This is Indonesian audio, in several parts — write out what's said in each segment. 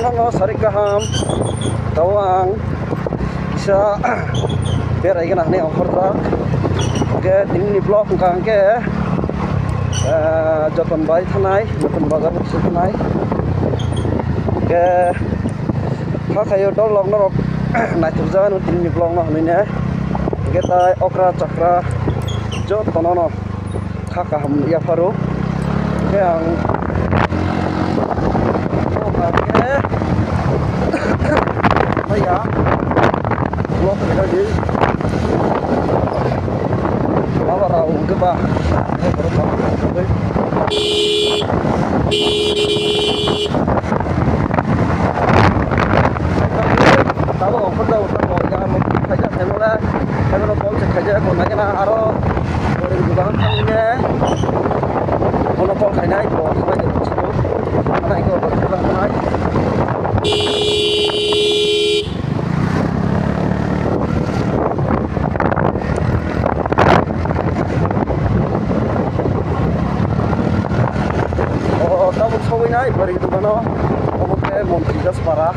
no sari gaham tawang bisa berai gana ne offer ke dingni blog kangke joton bai thanai joton bazar thanai ke kayo dol log no naitujan dingni blog no ne ke tai okra chakra joton no khaka ham ya faru ke ang ya blog lagi apa raung ke ba tahu offer dah utang kau jangan kerja semula kalau kau kerja kau nak kena aro orang juga hamnya kalau kau kena itu sama je situ mana itu berkurang naik naik bari itu kan oke mau tidak separah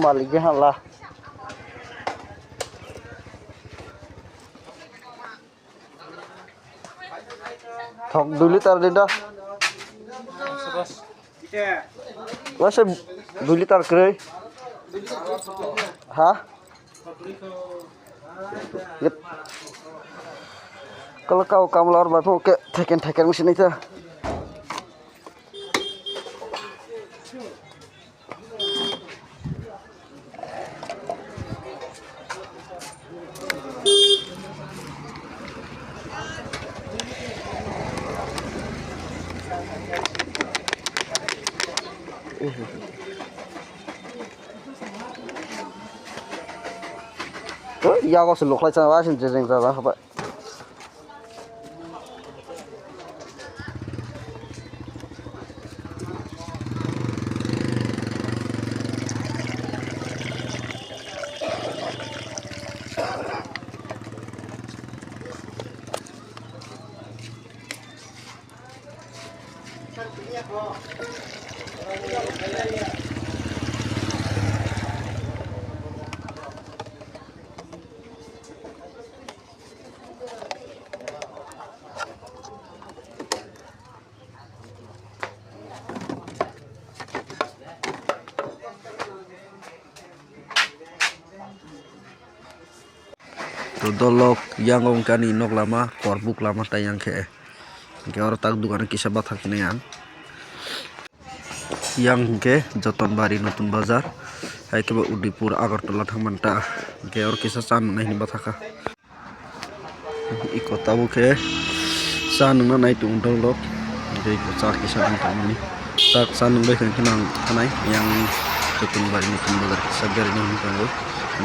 malignya lah thok 2 liter dinda wasa 2 liter kre ha kalau kau kamlar baru ke tekan mesin itu ya kau seluk lagi sama sih jeng sama apa dolok yang ongkani nok lama korbuk lama tayang ke orang tak dukan kisah batak ini yang ke Joton Bari Notun Bazar hai ke Udipur Agartala thangmanta ke or kisah san nahi bataka ikota buke san na nai tung dolok ke kisah kisah tangmani tak san nang kan kinang kanai yang Joton Bari Notun Bazar kisah dari ni tanggo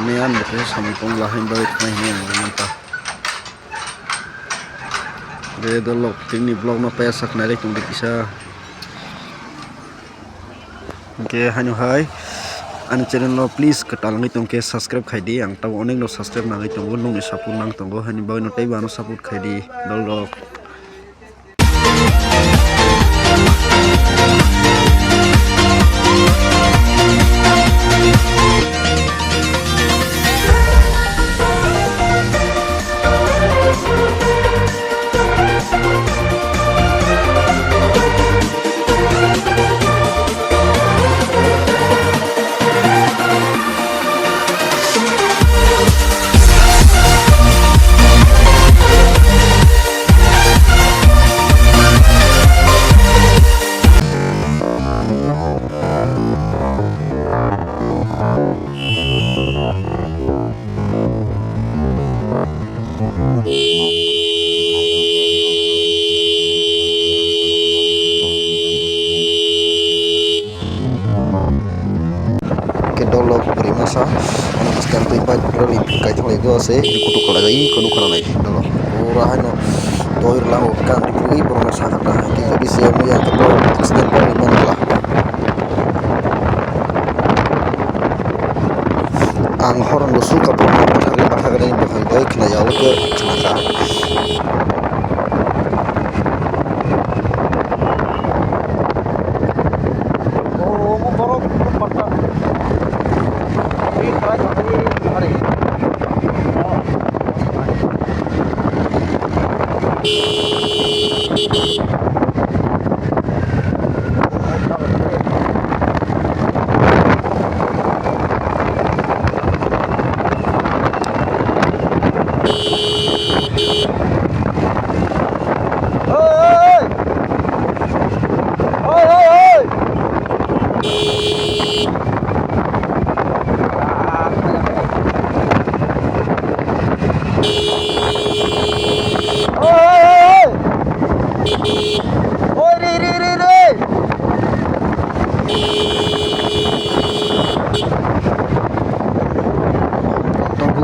nean betul sampung lahin baik nahi manta de dolok ini vlog no pesak nari tung kisah ke hanyo hai ani channel no please katalngi tong ke subscribe khaidi ang taw onek no subscribe nangai tongo nong ni support nang tongo hani bawi no tei bano support khaidi dolok dolok beri masa anak sekarang tu ibat berli kai thang lego se dikutuk lagi kono kana nai dolok ora hano doir lang kan dipui borona sangat dah ki jadi siam yang kedua accident bari manla ang horan do suka borona pathari pathagani bakhai dai khna yaw ke chnaka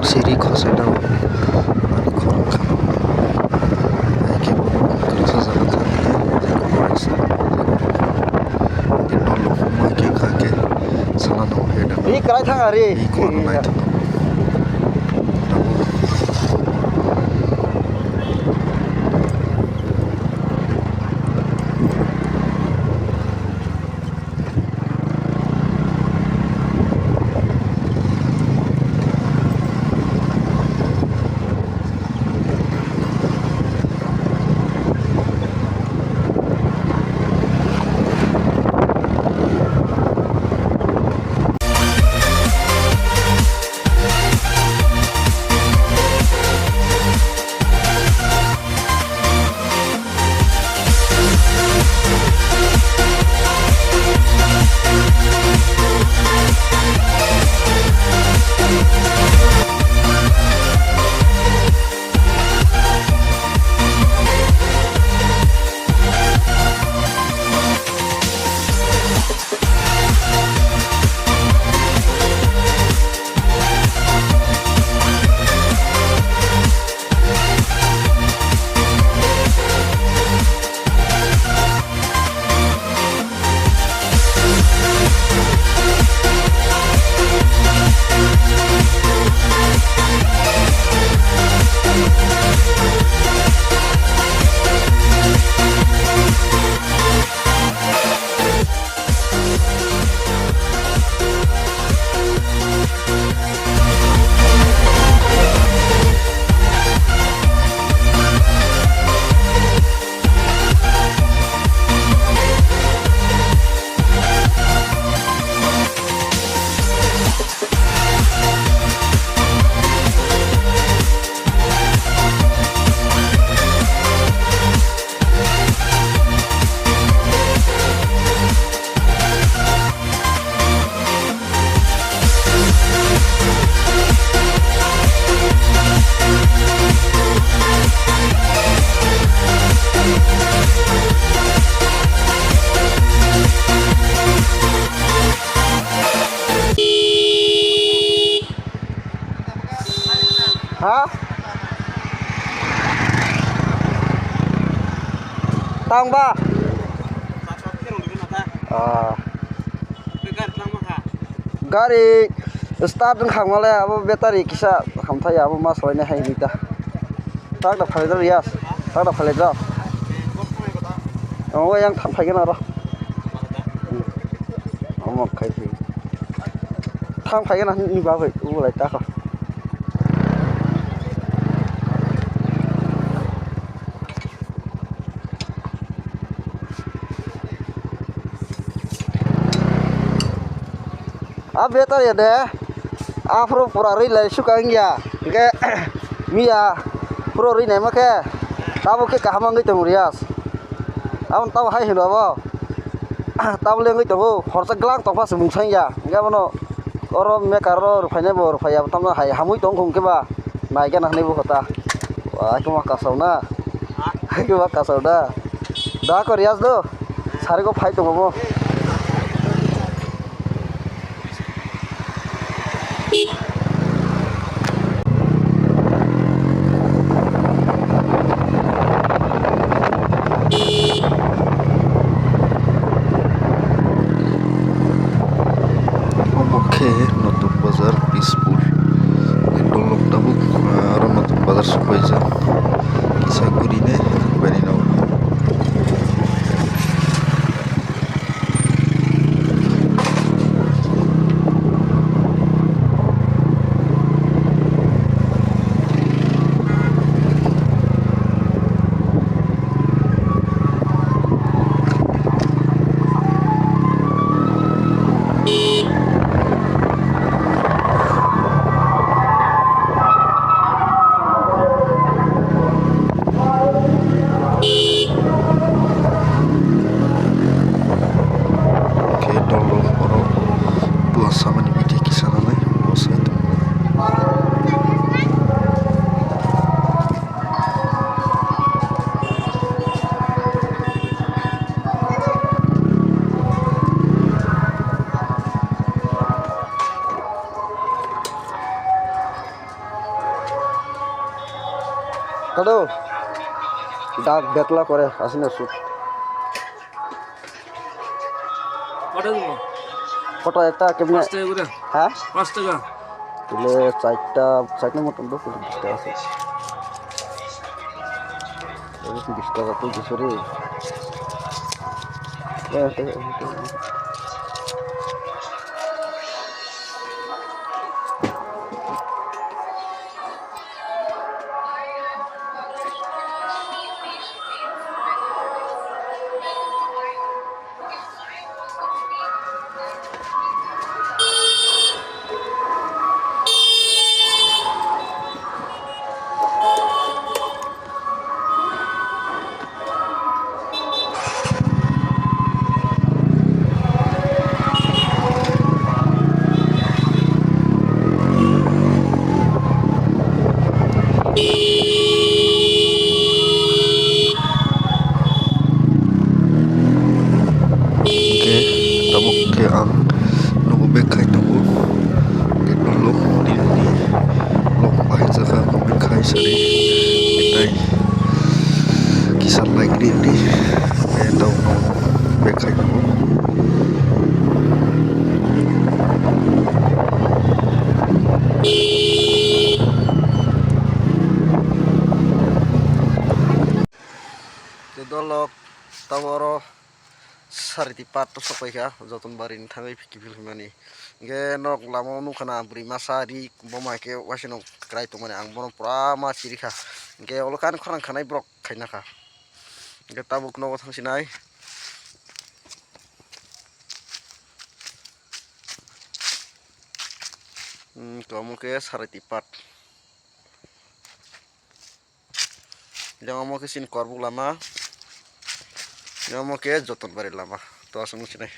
siri khosai dau ani khorang kha ke kerasa sangat ke dolok ma ke kha ke sala no he da ini kerai thang hari ko nai to Tangba. Gari start dong khang malay abo battery kisa khamthai abo mas hoine hai nita. Tak da phale rias. Tak da phale ja. Oh yang phai gana ro. Amok khai thi. Thang phai gana ni ba phai u lai ta kha. Battery deh. Afro pura ri lai sukang ya. Ke mia pro ri nai ma ke. Tabo ke kahama ngai tong rias. Abon tabo hai hilo bo. Tabo le ngai tong horsa glang tong fa sumung sang ya. Ga bono oro me karo rufaine bo rufaya tam hai hamui tong khum ke ba. Nai ga nah nei bo kata. Wah ke ma kasau na. Ke ma kasau da. Da ko rias do. Sare ko phai tong bo. Notun bazar peaceful dolok tabuk aro notun bazar supaija kisa gurine bani naw Kado dak betla kore asine su foto eta kemne ha 5 টাকা tile চারটা মতন তো 20 টাকা আছে 20 টাকা তো দিছরে ke ang nunggu bekai nunggu gitu loh di loh bahaya jaka bekai sari bekai kisah like di tahu bekai nunggu dolok taworo sari tipat to sopai ka joton barin thangai fikipil mani ge nok lamo nu khana buri masari boma ke wasino krai to mane ang bono pura ma siri kha ge olokan khorang khanai brok khaina kha ge tabuk no thangsinai kamu ke sari tipat jangan mau kesin korbuk lama jangan mau ke joton bari lama to asung sinai